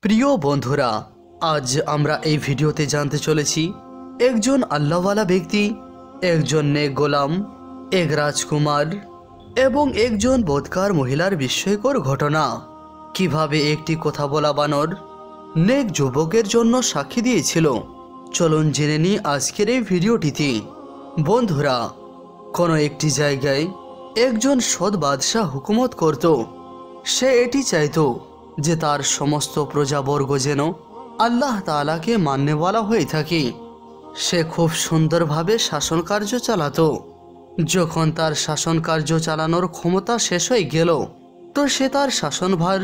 প্রিয় বন্ধুরা, আজ আমরা এই ভিডিওতে জানতে চলেছি একজন আল্লাহওয়ালা ব্যক্তি, একজন নেক গোলাম, এক রাজকুমার এবং একজন বদকার মহিলার বিস্ময়কর ঘটনা। কিভাবে একটি কথা বলা বানর নেক যুবকের জন্য সাক্ষী দিয়েছিল। চলুন জেনে নিই আজকের এই ভিডিওটিতে। বন্ধুরা, কোনো একটি জায়গায় একজন সৎ বাদশাহ হুকুমত করত। সে এটি চাইতো যে তার সমস্ত প্রজাবর্গ যেন আল্লাহ তাআলাকে মান্যওয়ালা হয়ে থাকে। সে খুব সুন্দরভাবে শাসন কার্য চালাতো। যখন তার শাসন কার্য চালানোর ক্ষমতা শেষ হয়ে গেল, তো সে তার শাসনভার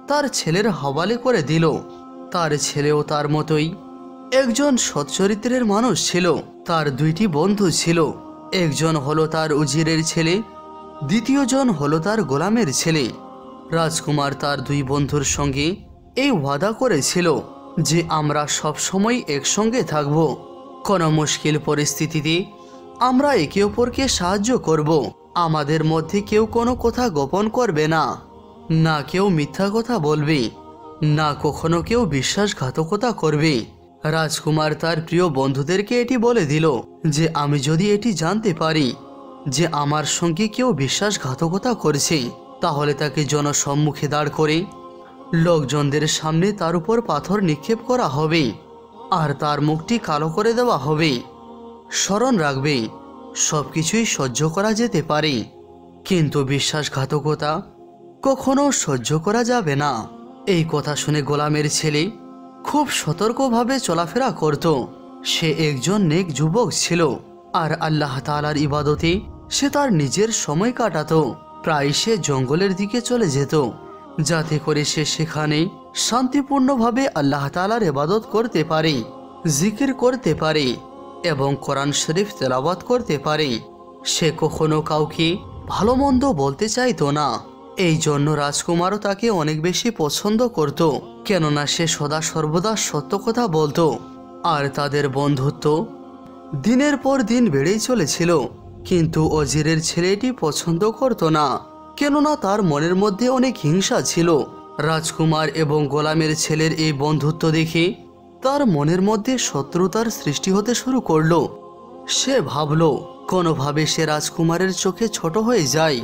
তার ছেলের হওয়ালে করে দিল। তার ছেলেও তার মতোই একজন সচ্চরিত্রের মানুষ ছিল। তার দুইটি বন্ধু ছিল, একজন হলো তার উজিরের ছেলে, দ্বিতীয়জন হলো তার গোলামের ছেলে। রাজকুমার তার দুই বন্ধুর সঙ্গে এই ওয়াদা করেছিল যে আমরা সব সময় একসঙ্গে থাকব। কোনো মুশকিল পরিস্থিতিতে আমরা একে অপরকে সাহায্য করব। আমাদের মধ্যে কেউ কোনো কথা গোপন করবে না, না কেউ মিথ্যা কথা বলবে, না কখনো কেউ বিশ্বাসঘাতকতা করবে। রাজকুমার তার প্রিয় বন্ধুদেরকে এটি বলে দিল যে আমি যদি এটি জানতে পারি যে আমার সঙ্গে কেউ বিশ্বাসঘাতকতা করছে, তাহলে তাকে জনসম্মুখে দাঁড় করে লোকজনদের সামনে তার উপর পাথর নিক্ষেপ করা হবে আর তার মুখটি কালো করে দেওয়া হবে। স্মরণ রাখবে, সব কিছুই সহ্য করা যেতে পারে, কিন্তু বিশ্বাসঘাতকতা কখনো সহ্য করা যাবে না। এই কথা শুনে গোলামের ছেলে খুব সতর্কভাবে চলাফেরা করত। সে একজন নেক যুবক ছিল আর আল্লাহ তাআলার ইবাদতে সে তার নিজের সময় কাটাতো। প্রায় সে জঙ্গলের দিকে চলে যেত, যাতে করে সে সেখানে শান্তিপূর্ণভাবে আল্লাহ তাআলার ইবাদত করতে পারে, জিকির করতে পারে এবং কোরআন শরীফ তেলাওয়াত করতে পারে। সে কখনো কাউকে ভালো মন্দ বলতে চাইতো না। এই জন্য রাজকুমারও তাকে অনেক বেশি পছন্দ করত, কেননা সে সদা সর্বদা সত্য কথা বলতো। আর তাদের বন্ধুত্ব দিনের পর দিন বেড়েই চলেছিল। কিন্তু অজিরের ছেলেটি পছন্দ করত না, কেননা তার মনের মধ্যে অনেক হিংসা ছিল। রাজকুমার এবং গোলামের ছেলের এই বন্ধুত্ব দেখে তার মনের মধ্যে শত্রুতার সৃষ্টি হতে শুরু করলো। সে ভাবল কোনোভাবে সে রাজকুমারের চোখে ছোট হয়ে যায়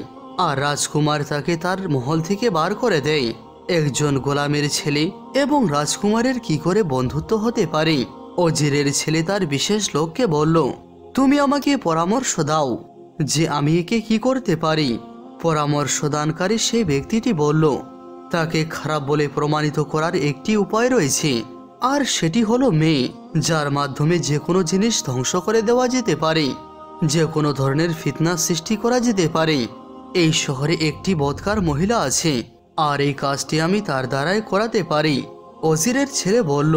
আর রাজকুমার তাকে তার মহল থেকে বার করে দেয়। একজন গোলামের ছেলে এবং রাজকুমারের কি করে বন্ধুত্ব হতে পারে? অজিরের ছেলে তার বিশেষ লোককে বলল, তুমি আমাকে পরামর্শ দাও যে আমি একে কি করতে পারি। পরামর্শ দানকারী সেই ব্যক্তিটি বলল, তাকে খারাপ বলে প্রমাণিত করার একটি উপায় রয়েছে, আর সেটি হলো মেয়ে, যার মাধ্যমে যে কোনো জিনিস ধ্বংস করে দেওয়া যেতে পারে, যে কোনো ধরনের ফিতনা সৃষ্টি করা যেতে পারে। এই শহরে একটি বদকার মহিলা আছে আর এই কাজটি আমি তার দ্বারাই করাতে পারি। অজিরের ছেলে বলল,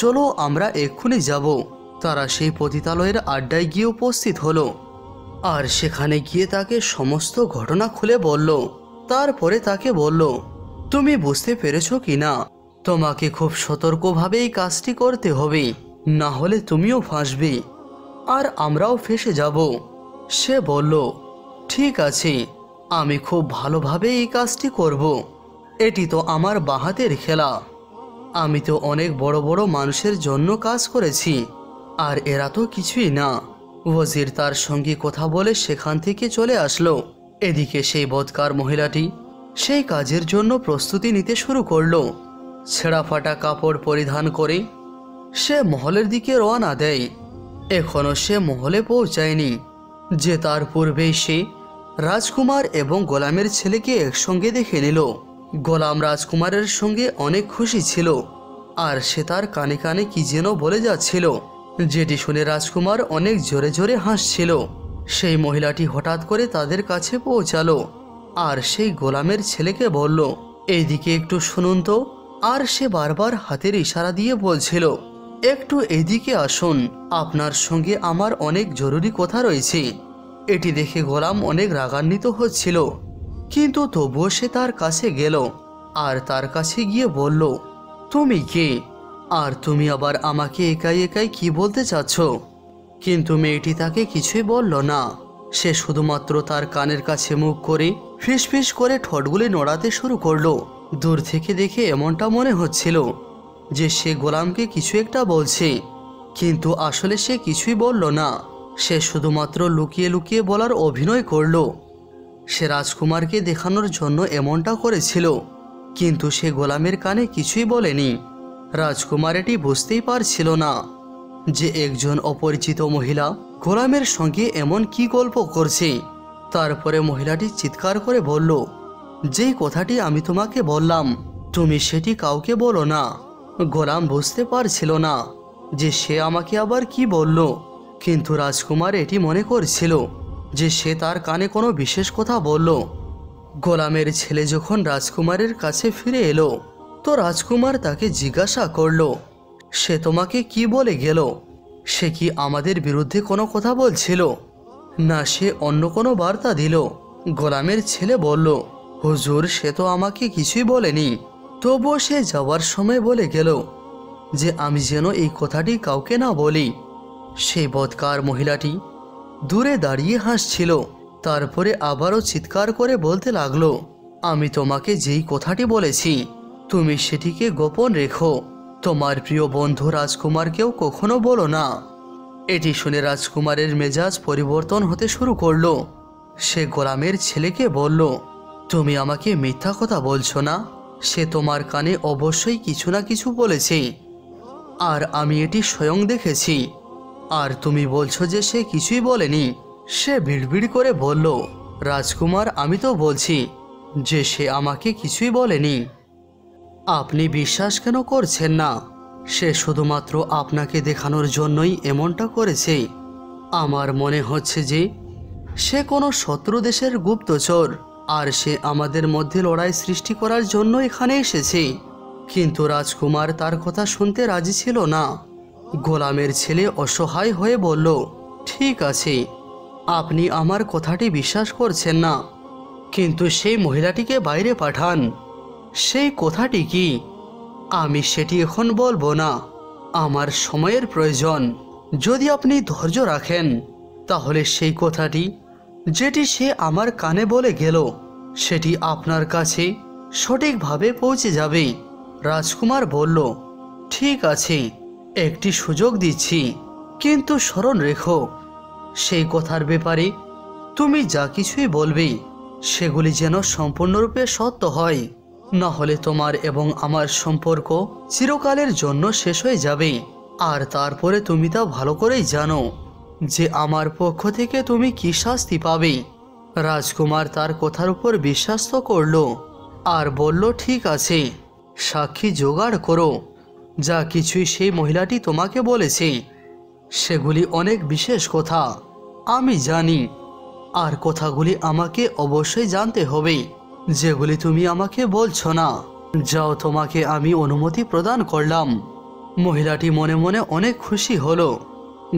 চলো আমরা এক্ষুনি যাব। তারা সেই পতিতালয়ের আড্ডায় গিয়ে উপস্থিত হলো আর সেখানে গিয়ে তাকে সমস্ত ঘটনা খুলে বলল। তারপরে তাকে বলল, তুমি বুঝতে পেরেছো কি না, তোমাকে খুব সতর্কভাবে এই কাজটি করতে হবে, না হলে তুমিও ফাঁসবে আর আমরাও ফেঁসে যাব। সে বলল, ঠিক আছে, আমি খুব ভালোভাবে এই কাজটি করব। এটি তো আমার বাহাতের খেলা। আমি তো অনেক বড় বড় মানুষের জন্য কাজ করেছি, আর এরা তো কিছুই না। ওয়াজির তার সঙ্গে কথা বলে সেখান থেকে চলে আসলো। এদিকে সেই বদকার মহিলাটি সেই কাজের জন্য প্রস্তুতি নিতে শুরু করলো। ছেঁড়া ফাটা কাপড় পরিধান করে সে মহলের দিকে রওনা দেয়। এখনো সে মহলে পৌঁছায়নি যে তার পূর্বেই সে রাজকুমার এবং গোলামের ছেলেকে একসঙ্গে দেখে নিল। গোলাম রাজকুমারের সঙ্গে অনেক খুশি ছিল আর সে তার কানে কানে কি যেন বলে যাচ্ছিল, যেটি শুনে রাজকুমার অনেক জোরে জোরে হাসছিল। সেই মহিলাটি হঠাৎ করে তাদের কাছে পৌঁছালো আর সেই গোলামের ছেলেকে বলল, এইদিকে একটু শুনুন তো। আর সে বারবার হাতের ইশারা দিয়ে বলছিল, একটু এদিকে আসুন, আপনার সঙ্গে আমার অনেক জরুরি কথা রয়েছে। এটি দেখে গোলাম অনেক রাগান্বিত হচ্ছিল, কিন্তু তবুও সে তার কাছে গেল আর তার কাছে গিয়ে বলল, তুমি কে? আর তুমি আবার আমাকে একাই একাই কি বলতে চাচ্ছ? কিন্তু মেয়েটি তাকে কিছুই বলল না। সে শুধুমাত্র তার কানের কাছে মুখ করে ফিসফিস করে ঠোঁটগুলি নড়াতে শুরু করলো। দূর থেকে দেখে এমনটা মনে হচ্ছিল যে সে গোলামকে কিছু একটা বলছে, কিন্তু আসলে সে কিছুই বলল না। সে শুধুমাত্র লুকিয়ে লুকিয়ে বলার অভিনয় করল। সে রাজকুমারকে দেখানোর জন্য এমনটা করেছিল, কিন্তু সে গোলামের কানে কিছুই বলেনি। রাজকুমার এটি বুঝতেই পারছিল না যে একজন অপরিচিত মহিলা গোলামের সঙ্গে এমন কি গল্প করছে। তারপরে মহিলাটি চিৎকার করে বলল, যেই কথাটি আমি তোমাকে বললাম তুমি সেটি কাউকে বলো না। গোলাম বুঝতে পারছিল না যে সে আমাকে আবার কি বলল, কিন্তু রাজকুমার এটি মনে করছিল যে সে তার কানে কোনো বিশেষ কথা বলল। গোলামের ছেলে যখন রাজকুমারের কাছে ফিরে এলো, তো রাজকুমার তাকে জিজ্ঞাসা করল, সে তোমাকে কি বলে গেল? সে কি আমাদের বিরুদ্ধে কোনো কথা বলছিল, না সে অন্য কোনো বার্তা দিল? গোলামের ছেলে বলল, হুজুর, সে তো আমাকে কিছুই বলেনি। তবুও সে যাওয়ার সময় বলে গেল যে আমি যেন এই কথাটি কাউকে না বলি। সেই বদকার মহিলাটি দূরে দাঁড়িয়ে হাসছিল। তারপরে আবারও চিৎকার করে বলতে লাগলো, আমি তোমাকে যেই কথাটি বলেছি তুমি সেটিকে গোপন রেখো। তোমার প্রিয় বন্ধু রাজকুমারকেও কখনো বলো না। এটি শুনে রাজকুমারের মেজাজ পরিবর্তন হতে শুরু করলো। সে গোলামের ছেলেকে বলল, তুমি আমাকে মিথ্যা কথা বলছো না? সে তোমার কানে অবশ্যই কিছু না কিছু বলেছে, আর আমি এটি স্বয়ং দেখেছি। আর তুমি বলছো যে সে কিছুই বলেনি। সে বিড়বিড় করে বলল, রাজকুমার, আমি তো বলছি যে সে আমাকে কিছুই বলেনি। আপনি বিশ্বাস কেন করছেন না? সে শুধুমাত্র আপনাকে দেখানোর জন্যই এমনটা করেছে। আমার মনে হচ্ছে যে সে কোনো শত্রু দেশের গুপ্তচর, আর সে আমাদের মধ্যে লড়াই সৃষ্টি করার জন্য এখানে এসেছে। কিন্তু রাজকুমার তার কথা শুনতে রাজি ছিল না। গোলামের ছেলে অসহায় হয়ে বলল, ঠিক আছে, আপনি আমার কথাটি বিশ্বাস করছেন না, কিন্তু সেই মহিলাটিকে বাইরে পাঠান। সেই কথাটি কি? আমি সেটি এখন বলবো না, আমার সময়ের প্রয়োজন। যদি আপনি ধৈর্য রাখেন তাহলে সেই কথাটি যেটি সে আমার কানে বলে গেল সেটি আপনার কাছে সঠিকভাবে পৌঁছে যাবে। রাজকুমার বলল, ঠিক আছে, একটি সুযোগ দিচ্ছি, কিন্তু স্মরণ রেখো সেই কথার ব্যাপারে তুমি যা কিছুই বলবে সেগুলি যেন সম্পূর্ণরূপে সত্য হয়, না হলে তোমার এবং আমার সম্পর্ক চিরকালের জন্য শেষ হয়ে যাবে। আর তারপরে তুমি তা ভালো করেই জানো যে আমার পক্ষ থেকে তুমি কি শাস্তি পাবে। রাজকুমার তার কথার উপর বিশ্বাস তো করল, আর বলল, ঠিক আছে, সাক্ষী জোগাড় করো। যা কিছুই সেই মহিলাটি তোমাকে বলেছে সেগুলি অনেক বিশেষ কথা, আমি জানি। আর কথাগুলি আমাকে অবশ্যই জানতে হবে, যেগুলি তুমি আমাকে বলছো না। যাও, তোমাকে আমি অনুমতি প্রদান করলাম। মহিলাটি মনে মনে অনেক খুশি হলো।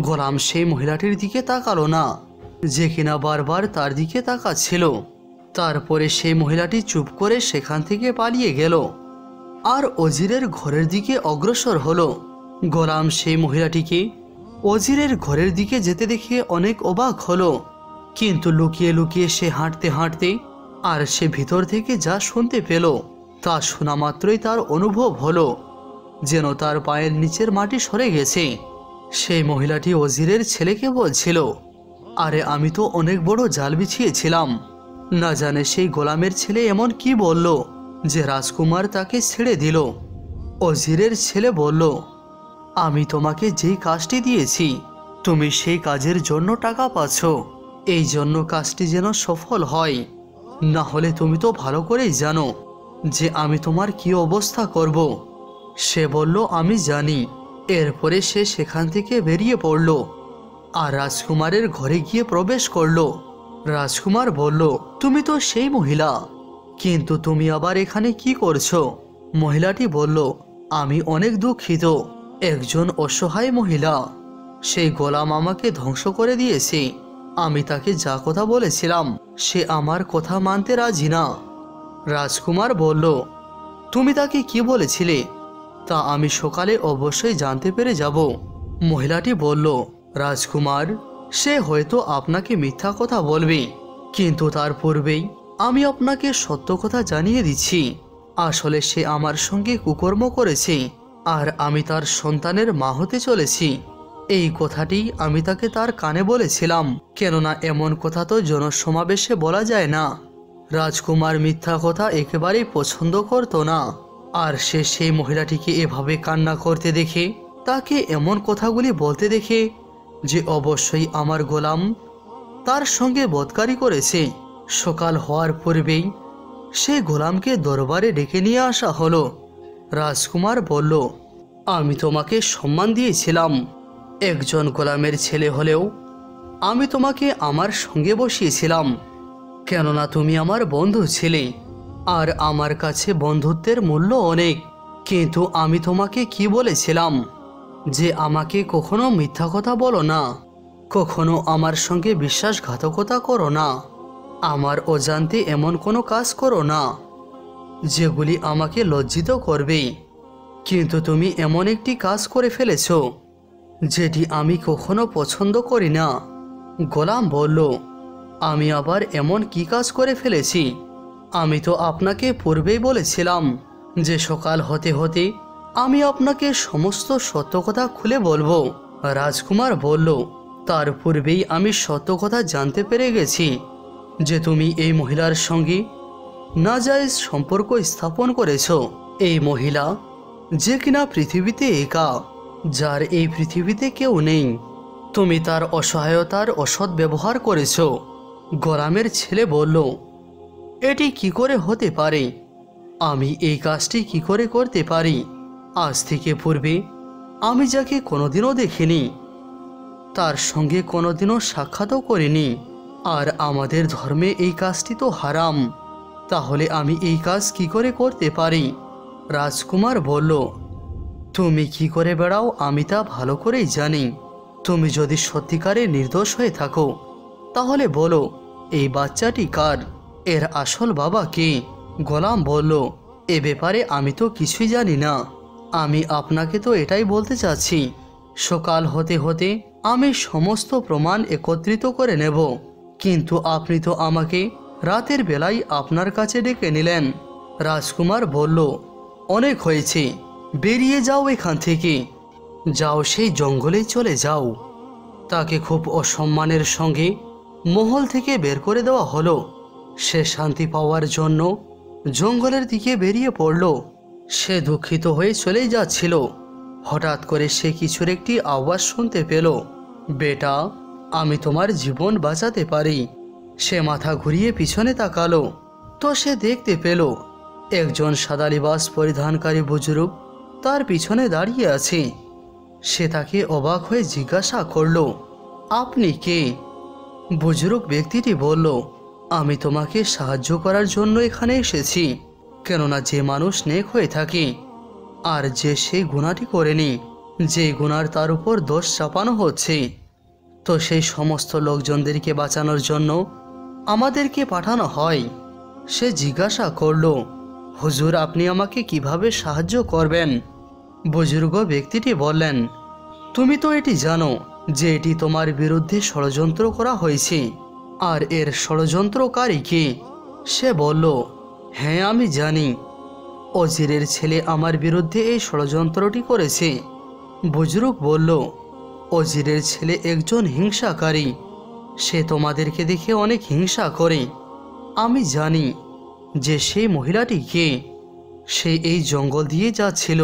গোলাম সেই মহিলাটির দিকে তাকালো না, যে কিনা বারবার তার দিকে তাকাচ্ছিল। তারপরে সেই মহিলাটি চুপ করে সেখান থেকে পালিয়ে গেল আর অজিরের ঘরের দিকে অগ্রসর হলো। গোলাম সেই মহিলাটিকে অজিরের ঘরের দিকে যেতে দেখে অনেক অবাক হলো, কিন্তু লুকিয়ে লুকিয়ে সে হাঁটতে হাঁটতে আর সে ভিতর থেকে যা শুনতে পেল তা শোনা মাত্রই তার অনুভব হলো যেন তার পায়ের নিচের মাটি সরে গেছে। সেই মহিলাটি অজিরের ছেলেকে বলছিল, আরে আমি তো অনেক বড় জাল বিছিয়েছিলাম। না জানে সেই গোলামের ছেলে এমন কি বলল যে রাজকুমার তাকে ছেড়ে দিল। অজিরের ছেলে বলল, আমি তোমাকে যেই কাজটি দিয়েছি তুমি সেই কাজের জন্য টাকা পাচ্ছ, এই জন্য কাজটি যেন সফল হয়, না হলে তুমি তো ভালো করেই জানো যে আমি তোমার কি অবস্থা করব। সে বলল, আমি জানি। এরপরে সে সেখান থেকে বেরিয়ে পড়ল আর রাজকুমারের ঘরে গিয়ে প্রবেশ করল। রাজকুমার বলল, তুমি তো সেই মহিলা, কিন্তু তুমি আবার এখানে কি করছো? মহিলাটি বলল, আমি অনেক দুঃখিত, একজন অসহায় মহিলা, সেই গোলাম আমাকে ধ্বংস করে দিয়েছে। আমি তাকে যা কথা বলেছিলাম সে আমার কথা মানতে রাজি না। রাজকুমার বলল, তুমি তাকে কি বলেছিলে তা আমি সকালে অবশ্যই জানতে পেরে যাব। মহিলাটি বলল, রাজকুমার, সে হয়তো আপনাকে মিথ্যা কথা বলবে, কিন্তু তার পূর্বেই আমি আপনাকে সত্য কথা জানিয়ে দিচ্ছি। আসলে সে আমার সঙ্গে কুকর্ম করেছে আর আমি তার সন্তানের মা হতে চলেছি। এই কথাটি আমি তাকে তার কানে বলেছিলাম, কেননা এমন কথা তো জনসমাবেশে বলা যায় না। রাজকুমার মিথ্যা কথা একেবারেই পছন্দ করত না। আর সে সেই মহিলাটিকে এভাবে কান্না করতে দেখে, তাকে এমন কথাগুলি বলতে দেখে যে অবশ্যই আমার গোলাম তার সঙ্গে বদকারি করেছে, সকাল হওয়ার পূর্বেই সেই গোলামকে দরবারে ডেকে নিয়ে আসা হলো। রাজকুমার বলল, আমি তোমাকে সম্মান দিয়েছিলাম, একজন গোলামের ছেলে হলেও আমি তোমাকে আমার সঙ্গে বসিয়েছিলাম, কেননা তুমি আমার বন্ধু ছিলে, আর আমার কাছে বন্ধুত্বের মূল্য অনেক। কিন্তু আমি তোমাকে কি বলেছিলাম, যে আমাকে কখনো মিথ্যা কথা বলো না, কখনো আমার সঙ্গে বিশ্বাসঘাতকতা করো না, আমার অজান্তে এমন কোনো কাজ করো না যেগুলি আমাকে লজ্জিত করবে। কিন্তু তুমি এমন একটি কাজ করে ফেলেছো যেটি আমি কখনো পছন্দ করি না। গোলাম বলল, আমি আবার এমন কি কাজ করে ফেলেছি? আমি তো আপনাকে পূর্বেই বলেছিলাম যে সকাল হতে হতে আমি আপনাকে সমস্ত সত্য কথা খুলে বলবো। রাজকুমার বলল, তার পূর্বেই আমি সত্য কথা জানতে পেরে গেছি যে তুমি এই মহিলার সঙ্গে নাজায়েজ সম্পর্ক স্থাপন করেছ। এই মহিলা যে কিনা পৃথিবীতে একা, যার এই পৃথিবীতে কেউ নেই, তুমি তার অসহায়তার অসৎ ব্যবহার করেছ। গোলামের ছেলে বলল, এটি কি করে হতে পারে? আমি এই কাজটি কি করে করতে পারি? আজ থেকে পূর্বে আমি যাকে কোনোদিনও দেখিনি, তার সঙ্গে কোনোদিনও সাক্ষাৎও করিনি, আর আমাদের ধর্মে এই কাজটি তো হারাম, তাহলে আমি এই কাজ কি করে করতে পারি? রাজকুমার বলল, তুমি কি করে বেড়াও আমি তা ভালো করেই জানি। তুমি যদি সত্যিকারে নির্দোষ হয়ে থাকো তাহলে বলো, এই বাচ্চাটি কার? এর আসল বাবা কে? গোলাম বলল, এ ব্যাপারে আমি তো কিছুই জানি না। আমি আপনাকে তো এটাই বলতে চাচ্ছি, সকাল হতে হতে আমি সমস্ত প্রমাণ একত্রিত করে নেব। কিন্তু আপনি তো আমাকে রাতের বেলায় আপনার কাছে ডেকে নিলেন। রাজকুমার বলল, অনেক হয়েছে, বেরিয়ে যাও এখান থেকে, যাও সেই জঙ্গলে চলে যাও। তাকে খুব অসম্মানের সঙ্গে মহল থেকে বের করে দেওয়া হলো। সে শান্তি পাওয়ার জন্য জঙ্গলের দিকে বেরিয়ে পড়ল। সে দুঃখিত হয়ে চলেই যাচ্ছিল, হঠাৎ করে সে কিছুর একটি আওয়াজ শুনতে পেল, বেটা, আমি তোমার জীবন বাঁচাতে পারি। সে মাথা ঘুরিয়ে পিছনে তাকালো তো সে দেখতে পেল একজন সাদা লিবাস পরিধানকারী বুজুর্গ তার পিছনে দাঁড়িয়ে আছে। সে তাকে অবাক হয়ে জিজ্ঞাসা করল, আপনি কে? বুজুর্গ ব্যক্তিটি বলল, আমি তোমাকে সাহায্য করার জন্য এখানে এসেছি, কেননা যে মানুষ নেক হয়ে থাকে আর যে সেই গুনাহটি করেনি, যে গুনার তার উপর দোষ চাপানো হচ্ছে, তো সেই সমস্ত লোকজনদেরকে বাঁচানোর জন্য আমাদেরকে পাঠানো হয়। সে জিজ্ঞাসা করল, হুজুর, আপনি আমাকে কিভাবে সাহায্য করবেন? বুজুর্গ ব্যক্তিটি বললেন, তুমি তো এটি জানো যে এটি তোমার বিরুদ্ধে ষড়যন্ত্র করা হয়েছে, আর এর ষড়যন্ত্রকারী কে? সে বলল, হ্যাঁ আমি জানি, অজিরের ছেলে আমার বিরুদ্ধে এই ষড়যন্ত্রটি করেছে। বুজুর্গ বলল, অজিরের ছেলে একজন হিংসাকারী, সে তোমাদেরকে দেখে অনেক হিংসা করে। আমি জানি যে সেই মহিলাটি কে। সে এই জঙ্গল দিয়ে যাচ্ছিল,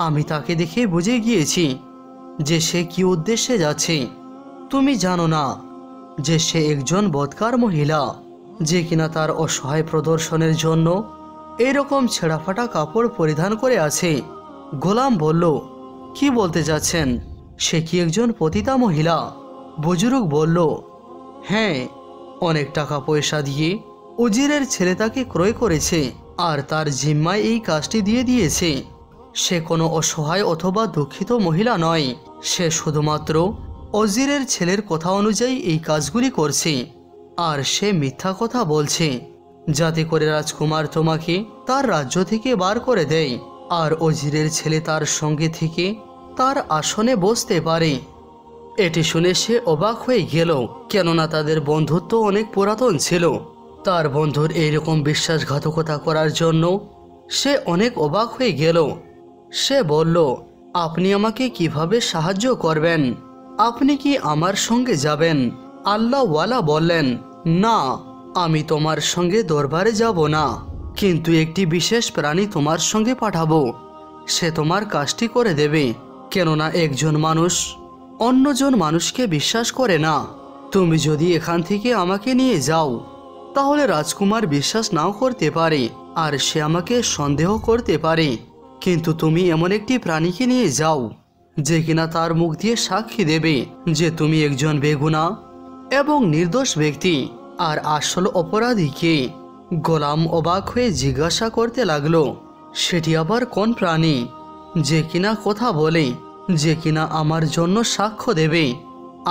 আমি তাকে দেখে বুঝে গিয়েছি যে সে কি উদ্দেশ্যে যাচ্ছে। তুমি জানো না যে সে একজন বদকার মহিলা, যে কিনা তার অসহায় প্রদর্শনের জন্য এরকম ছেঁড়াফাটা কাপড় পরিধান করে আছে। গোলাম বলল, কি বলতে যাচ্ছেন? সে কি একজন পতিতা মহিলা? বুজুর্গ বলল, হ্যাঁ, অনেক টাকা পয়সা দিয়ে উজিরের ছেলে তাকে ক্রয় করেছে আর তার জিম্মায় এই কাজটি দিয়ে দিয়েছে। সে কোনো অসহায় অথবা দুঃখিত মহিলা নয়, সে শুধুমাত্র অজিরের ছেলের কথা অনুযায়ী এই কাজগুলি করছে, আর সে মিথ্যা কথা বলছে যাতে করে রাজকুমার তোমাকে তার রাজ্য থেকে বার করে দেয় আর অজিরের ছেলে তার সঙ্গে থেকে তার আসনে বসতে পারে। এটি শুনে সে অবাক হয়ে গেল, কেননা তাদের বন্ধুত্ব অনেক পুরাতন ছিল। তার বন্ধুর এইরকম বিশ্বাসঘাতকতা করার জন্য সে অনেক অবাক হয়ে গেল। সে বলল, আপনি আমাকে কিভাবে সাহায্য করবেন? আপনি কি আমার সঙ্গে যাবেন? আল্লাহওয়ালা বললেন, না, আমি তোমার সঙ্গে দরবারে যাব না, কিন্তু একটি বিশেষ প্রাণী তোমার সঙ্গে পাঠাবো। সে তোমার কাজটি করে দেবে, কেননা একজন মানুষ অন্যজন মানুষকে বিশ্বাস করে না। তুমি যদি এখান থেকে আমাকে নিয়ে যাও, তাহলে রাজকুমার বিশ্বাস নাও করতে পারে আর সে আমাকে সন্দেহ করতে পারে, কিন্তু তুমি এমন একটি প্রাণীকে নিয়ে যাও যে কিনা তার মুখ দিয়ে সাক্ষী দেবে যে তুমি একজন বেগুনাহ এবং নির্দোষ ব্যক্তি। আর আসল অপরাধীকে? গোলাম অবাক হয়ে জিজ্ঞাসা করতে লাগলো, সেটি আবার কোন প্রাণী যে কিনা কথা বলে, যে কিনা আমার জন্য সাক্ষ্য দেবে?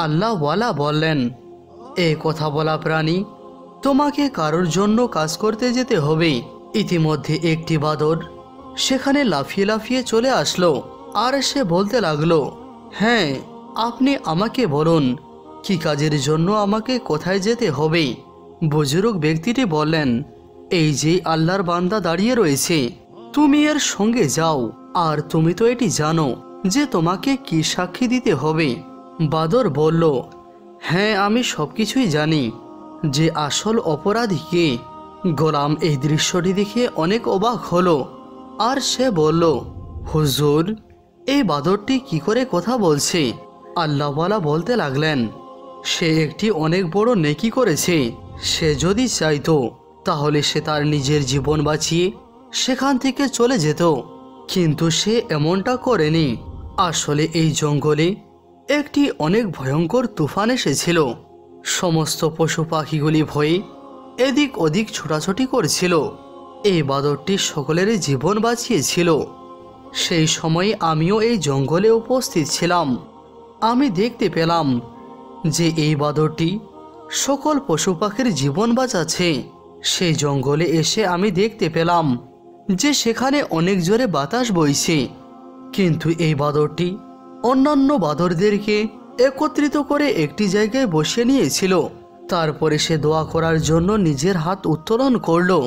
আল্লাহওয়ালা বললেন, এ কথা বলা প্রাণী তোমাকে কারোর জন্য কাজ করতে যেতে হবে। ইতিমধ্যে একটি বাদর সেখানে লাফিয়ে লাফিয়ে চলে আসলো আর সে বলতে লাগলো, হ্যাঁ, আপনি আমাকে বলুন কি কাজের জন্য আমাকে কোথায় যেতে হবে? বুজুর্গ ব্যক্তিটি বললেন, এই যে আল্লাহর বান্দা দাঁড়িয়ে রয়েছে, তুমি এর সঙ্গে যাও, আর তুমি তো এটি জানো যে তোমাকে কি সাক্ষী দিতে হবে। বাদর বলল, হ্যাঁ, আমি সবকিছুই জানি যে আসল অপরাধী কে। গোলাম এই দৃশ্যটি দেখে অনেক অবাক হলো আর সে বলল, হুজুর, এই বাদরটি কি করে কথা বলছে? আল্লাহওয়ালা বলতে লাগলেন, সে একটি অনেক বড় নেকি করেছে। সে যদি চাইতো তাহলে সে তার নিজের জীবন বাঁচিয়ে সেখান থেকে চলে যেত, কিন্তু সে এমনটা করেনি। আসলে এই জঙ্গলে একটি অনেক ভয়ঙ্কর তুফান এসেছিল। সমস্ত পশু পাখিগুলি ভয়ে এদিক ওদিক ছোটাছুটি করছিল। এই বাদরটি সকলেরই জীবন বাঁচিয়েছিল। সেই সময় আমিও এই জঙ্গলে উপস্থিত ছিলাম। আমি দেখতে পেলাম যে এই বাদরটি সকল পশু পাখির জীবন বাঁচাচ্ছে। সেই জঙ্গলে এসে আমি দেখতে পেলাম যে সেখানে অনেক জোরে বাতাস বইছে, কিন্তু এই বাদরটি অন্যান্য বাদরদেরকে একত্রিত করে একটি জায়গায় বসিয়ে নিয়েছিল। তারপরে সে দোয়া করার জন্য নিজের হাত উত্তোলন করলো।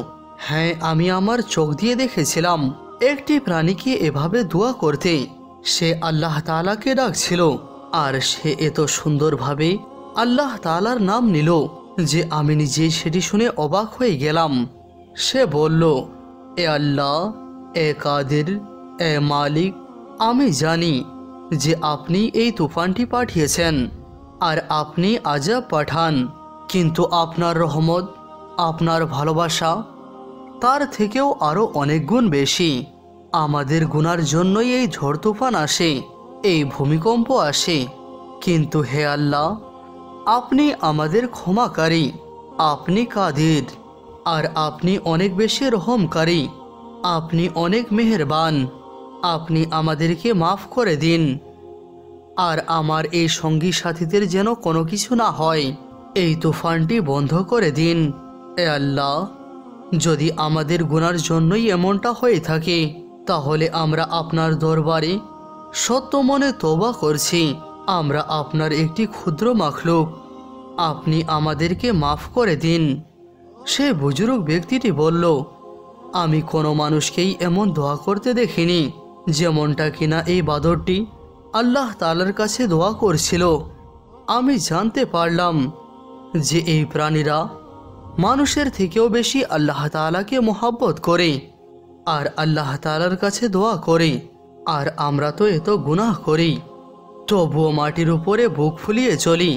হ্যাঁ, আমি আমার চোখ দিয়ে দেখেছিলাম একটি প্রাণীকে এভাবে দোয়া করতে। সে আল্লাহ তাআলাকে ডাকছিল আর সে এত সুন্দরভাবে আল্লাহ তাআলার নাম নিল যে আমি নিজেই সেটি শুনে অবাক হয়ে গেলাম। সে বলল, এ আল্লাহ, এ কাদের, এ মালিক, আমি জানি যে আপনি এই তুফানটি পাঠিয়েছেন আর আপনি আযাব পাঠান, কিন্তু আপনার রহমত, আপনার ভালোবাসা তার থেকেও আরও অনেক গুণ বেশি। আমাদের গুনার জন্যই এই ঝড় তুফান আসে, এই ভূমিকম্প আসে, কিন্তু হে আল্লাহ, আপনি আমাদের ক্ষমাকারী, আপনি কাদির, আর আপনি অনেক বেশি রহমকারী, আপনি অনেক মেহেরবান। আপনি আমাদেরকে মাফ করে দিন, আর আমার এই সঙ্গী সাথীদের যেন কোনো কিছু না হয়। এই তুফানটি বন্ধ করে দিন। এ আল্লাহ, যদি আমাদের গুনার জন্যই এমনটা হয়ে থাকে, তাহলে আমরা আপনার দরবারে সত্য মনে তওবা করছি। আমরা আপনার একটি ক্ষুদ্র মাখলুক, আপনি আমাদেরকে মাফ করে দিন। সে বুজুর্গ ব্যক্তিটি বলল, আমি কোনো মানুষকেই এমন দোয়া করতে দেখিনি যেমনটা কিনা এই বাদরটি আল্লাহ তাআলার কাছে দোয়া করছিল। আমি জানতে পারলাম যে এই প্রাণীরা মানুষের থেকেও বেশি আল্লাহ তাআলাকে মহব্বত করে আর আল্লাহ তাআলার কাছে দোয়া করে, আর আমরা তো এত গুনাহ করি, তবুও মাটির উপরে বুক ফুলিয়ে চলি।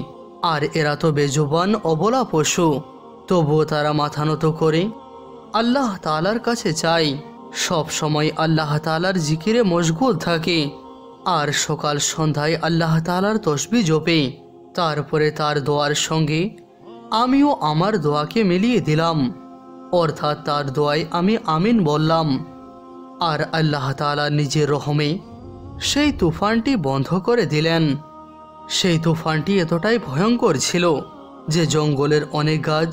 আর এরা তো বেজুবান অবলা পশু, তবুও তারা মাথা নত করে আল্লাহ তাআলার কাছে চাই। সব সময় আল্লাহ তাআলার জিকিরে মশগুল থাকে আর সকাল সন্ধ্যায় আল্লাহ তাআলার তসবিহ জপে। তারপরে তার দোয়ার সঙ্গে আমিও আমার দোয়াকে মিলিয়ে দিলাম, অর্থাৎ তার দোয়ায় আমি আমিন বললাম। আর আল্লাহ তাআলা নিজের রহমে সেই তুফানটি বন্ধ করে দিলেন। সেই তুফানটি এতটাই ভয়ঙ্কর ছিল যে জঙ্গলের অনেক গাছ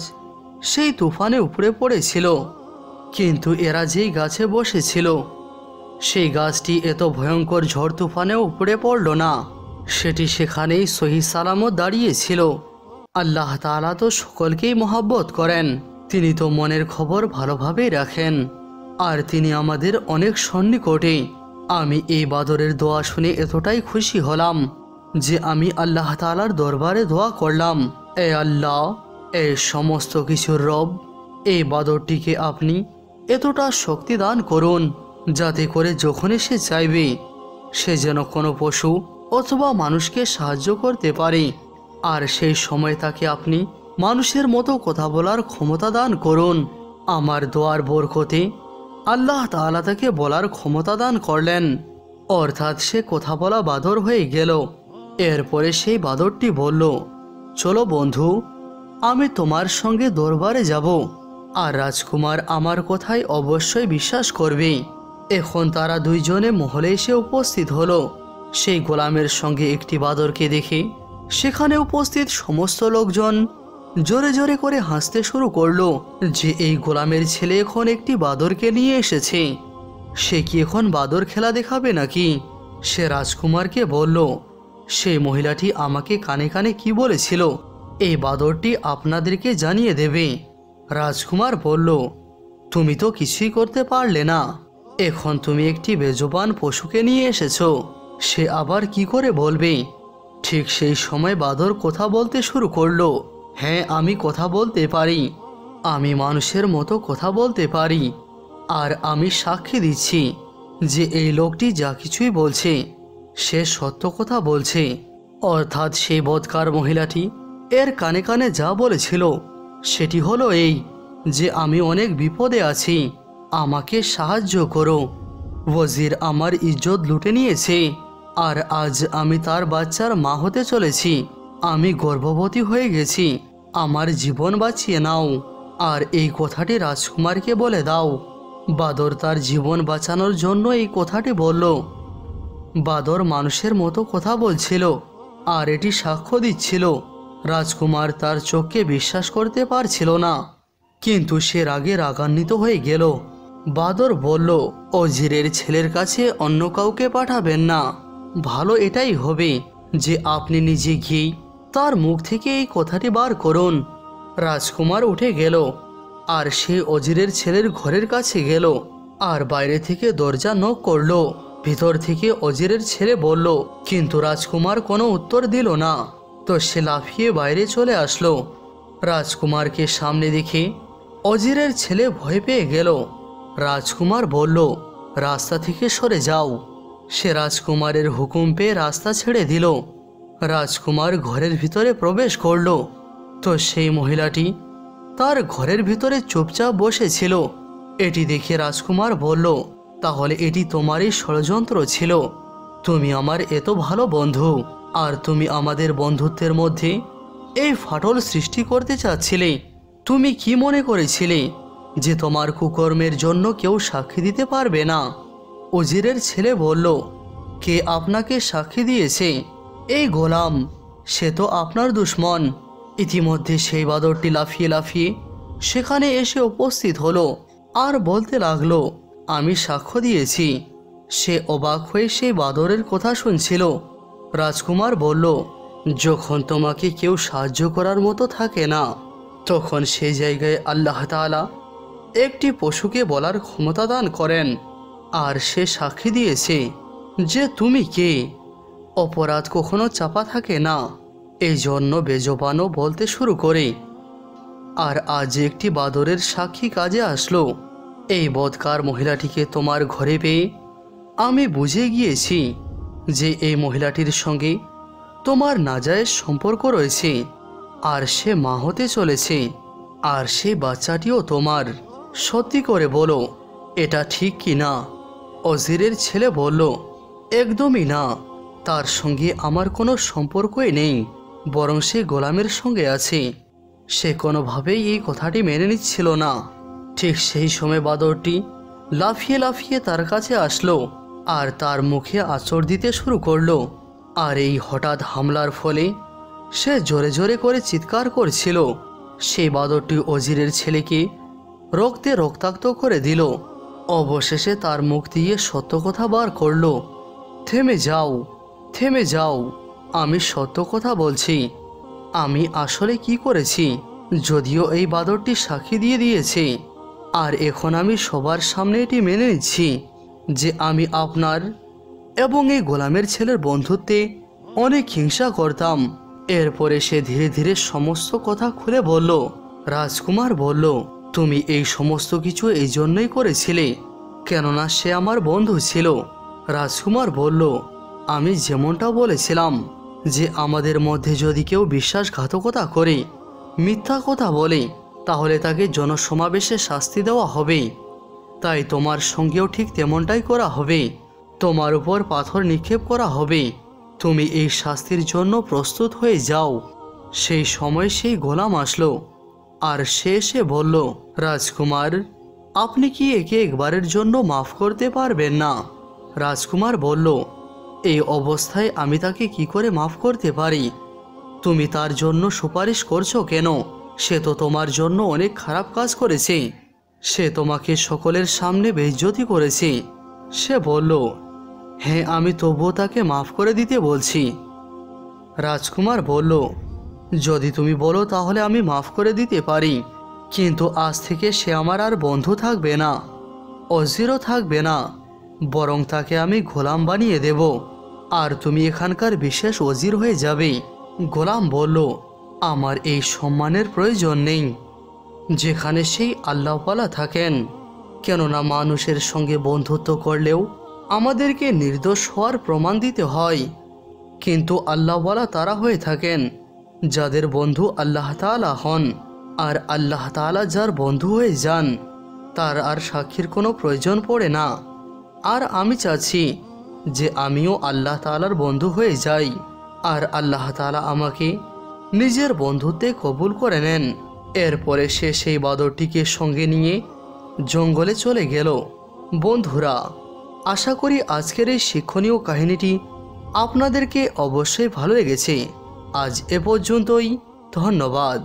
সেই তুফানে উপড়ে পড়েছিল, কিন্তু এরা যেই গাছে বসেছিল সেই গাছটি এত ভয়ঙ্কর ঝড় তুফানেও উপড়ে পড়ল না। সেটি সেখানেই সহি সালামত দাঁড়িয়েছিল। আল্লাহ তাআলা তো সকলকেই মহব্বত করেন, তিনি তো মনের খবর ভালোভাবেই রাখেন, আর তিনি আমাদের অনেক সন্নিকটে। আমি এই বাদরের দোয়া শুনে এতটাই খুশি হলাম যে আমি আল্লাহ তাআলার দরবারে দোয়া করলাম, এ আল্লাহ, এই সমস্ত কিছুর রব, এই বাদরটিকে আপনি এতটা শক্তি দান করুন যাতে করে যখনই সে চাইবে সে যেন কোনো পশু অথবা মানুষকে সাহায্য করতে পারে, আর সেই সময় তাকে আপনি মানুষের মতো কথা বলার ক্ষমতা দান করুন। আমার দোয়ার বরকতে আল্লাহ তাআলা তাকে বলার ক্ষমতা দান করলেন, অর্থাৎ সে কথা বলা বাদর হয়ে গেল। এরপরে সেই বাদরটি বলল, চলো বন্ধু, আমি তোমার সঙ্গে দরবারে যাব, আর রাজকুমার আমার কথায় অবশ্যই বিশ্বাস করবে। এখন তারা দুইজনে মহলে এসে উপস্থিত হলো। সেই গোলামের সঙ্গে একটি বাদরকে দেখে সেখানে উপস্থিত সমস্ত লোকজন জোরে জোরে করে হাসতে শুরু করলো যে এই গোলামের ছেলে এখন একটি বাদরকে নিয়ে এসেছে, সে কি এখন বাদর খেলা দেখাবে নাকি? সে রাজকুমারকে বলল, সেই মহিলাটি আমাকে কানে কানে কি বলেছিল এই বাদরটি আপনাদেরকে জানিয়ে দেবে। রাজকুমার বলল, তুমি তো কিছুই করতে পারলে না, এখন তুমি একটি বেজবান পশুকে নিয়ে এসেছো, সে আবার কি করে বলবে? ঠিক সেই সময় বাদর কথা বলতে শুরু করলো, হ্যাঁ, আমি কথা বলতে পারি, আমি মানুষের মতো কথা বলতে পারি, আর আমি সাক্ষী দিচ্ছি যে এই লোকটি যা কিছুই বলছে সে সত্য কথা বলছে। অর্থাৎ সেই বদকার মহিলাটি এর কানে কানে যা বলেছিল সেটি হলো এই যে আমি অনেক বিপদে আছি, আমাকে সাহায্য করো। ওজির আমার ইজ্জত লুটে নিয়েছে, আর আজ আমি তার বাচ্চার মা হতে চলেছি, আমি গর্ভবতী হয়ে গেছি, আমার জীবন বাঁচিয়ে নাও, আর এই কথাটি রাজকুমারকে বলে দাও। বাদর তার জীবন বাঁচানোর জন্য এই কথাটি বলল। বাদর মানুষের মতো কথা বলছিল আর এটি সাক্ষ্য দিচ্ছিল। রাজকুমার তার চোখকে বিশ্বাস করতে পারছিল না, কিন্তু সে রাগে রাগান্বিত হয়ে গেল। বাদর বলল, অজিরের ছেলের কাছে অন্য কাউকে পাঠাবেন না, ভালো এটাই হবে যে আপনি নিজে গিয়ে তার মুখ থেকে এই কথাটি বার করুন। রাজকুমার উঠে গেল আর সে অজিরের ছেলের ঘরের কাছে গেল আর বাইরে থেকে দরজা নক করলো। ভিতর থেকে অজিরের ছেলে বলল, কিন্তু রাজকুমার কোনো উত্তর দিল না। তো সে লাফিয়ে বাইরে চলে আসলো। রাজকুমারকে সামনে দেখে অজিরের ছেলে ভয় পেয়ে গেল। রাজকুমার বলল, রাস্তা থেকে সরে যাও। সে রাজকুমারের হুকুম পেয়ে রাস্তা ছেড়ে দিল। রাজকুমার ঘরের ভিতরে প্রবেশ করল। তো সেই মহিলাটি তার ঘরের ভিতরে চুপচাপ বসেছিল। এটি দেখে রাজকুমার বলল, তাহলে এটি তোমারই ষড়যন্ত্র ছিল। তুমি আমার এত ভালো বন্ধু, আর তুমি আমাদের বন্ধুত্বের মধ্যে এই ফাটল সৃষ্টি করতে চাচ্ছিলে। তুমি কি মনে করেছিলে যে তোমার কুকর্মের জন্য কেউ সাক্ষী দিতে পারবে না? উজিরের ছেলে বলল, কে আপনাকে সাক্ষী দিয়েছে? এই গোলাম, সে তো আপনার দুশমন। ইতিমধ্যে সেই বাদরটি লাফিয়ে লাফিয়ে সেখানে এসে উপস্থিত হলো আর বলতে লাগলো, আমি সাক্ষ্য দিয়েছি। সে অবাক হয়ে সেই বাদরের কথা শুনছিল। রাজকুমার বলল, যখন তোমাকে কেউ সাহায্য করার মতো থাকে না, তখন সেই জায়গায় আল্লাহ তাআলা একটি পশুকে বলার ক্ষমতা দান করেন, আর সে সাক্ষী দিয়েছে যে তুমি কে। অপরাধ কখনো চাপা থাকে না, এই জন্য বেজবানও বলতে শুরু করে। আর আজ একটি বাদরের সাক্ষী কাজে আসলো। এই বদকার মহিলাটিকে তোমার ঘরে পেয়ে আমি বুঝে গিয়েছি যে এই মহিলাটির সঙ্গে তোমার নাজায়েজ সম্পর্ক রয়েছে, আর সে মা হতে চলেছে, আর সেই বাচ্চাটিও তোমার। সত্যি করে বলো, এটা ঠিক কি না? অজিরের ছেলে বলল, একদমই না, তার সঙ্গে আমার কোনো সম্পর্কই নেই, বরং সে গোলামের সঙ্গে আছে। সে কোনোভাবেই এই কথাটি মেনে নিচ্ছিল না। ঠিক সেই সময় বাদরটি লাফিয়ে লাফিয়ে তার কাছে আসলো আর তার মুখে আঁচড় দিতে শুরু করলো। আর এই হঠাৎ হামলার ফলে সে জোরে জোরে করে চিৎকার করছিল। সেই বাদরটি অজিরের ছেলেকে রক্তে রক্তাক্ত করে দিল। অবশেষে তার মুখ দিয়ে সত্য কথা বার করলো, থেমে যাও, থেমে যাও, আমি সত্য কথা বলছি। আমি আসলে কি করেছি, যদিও এই বাদরটি সাক্ষী দিয়ে দিয়েছে, আর এখন আমি সবার সামনে এটি মেনে নিচ্ছি। যে আমি আপনার এবং এই গোলামের ছেলের বন্ধুত্বে অনেক হিংসা করতাম। এরপরে সে ধীরে ধীরে সমস্ত কথা খুলে বলল। রাজকুমার বলল, তুমি এই সমস্ত কিছু এই জন্যই করেছিলে কেননা সে আমার বন্ধু ছিল। রাজকুমার বলল, আমি যেমনটা বলেছিলাম যে আমাদের মধ্যে যদি কেউ বিশ্বাসঘাতকতা করে, মিথ্যা কথা বলে, তাহলে তাকে জনসমাবেশে শাস্তি দেওয়া হবে। তাই তোমার সঙ্গেও ঠিক তেমনটাই করা হবে। তোমার উপর পাথর নিক্ষেপ করা হবে। তুমি এই শাস্তির জন্য প্রস্তুত হয়ে যাও। সেই সময় সেই গোলাম আসলো আর সে এসে বলল, রাজকুমার, আপনি কি একে একবারের জন্য মাফ করতে পারবেন না? রাজকুমার বলল, এই অবস্থায় আমি তাকে কি করে মাফ করতে পারি? তুমি তার জন্য সুপারিশ করছো কেন? সে তো তোমার জন্য অনেক খারাপ কাজ করেছে। সে তোমাকে সকলের সামনে বেইজ্জতি করেছে। সে বলল, হ্যাঁ, আমি তবুও তাকে মাফ করে দিতে বলছি। রাজকুমার বলল, যদি তুমি বলো তাহলে আমি মাফ করে দিতে পারি, কিন্তু আজ থেকে সে আমার আর বন্ধু থাকবে না, অজিরও থাকবে না, বরং তাকে আমি গোলাম বানিয়ে দেব আর তুমি এখানকার বিশেষ অজির হয়ে যাবে। গোলাম বলল, আমার এই সম্মানের প্রয়োজন নেই যেখানে সেই আল্লাহওয়ালা থাকেন, কেননা মানুষের সঙ্গে বন্ধুত্ব করলেও আমাদেরকে নির্দোষ হওয়ার প্রমাণ দিতে হয়, কিন্তু আল্লাহওয়ালা তারা হয়ে থাকেন যাদের বন্ধু আল্লাহ তাআলা হন। আর আল্লাহ তাআলা যার বন্ধু হয়ে যান তার আর সাক্ষীর কোনো প্রয়োজন পড়ে না। আর আমি চাচ্ছি যে আমিও আল্লাহ তাআলার বন্ধু হয়ে যাই আর আল্লাহ তাআলা আমাকে নিজের বন্ধুত্বে কবুল করে নেন। এরপরে সে সেই বাদরটিকে সঙ্গে নিয়ে জঙ্গলে চলে গেল। বন্ধুরা, আশা করি আজকের এই শিক্ষণীয় কাহিনীটি আপনাদেরকে অবশ্যই ভালো লেগেছে। আজ এ পর্যন্তই। ধন্যবাদ।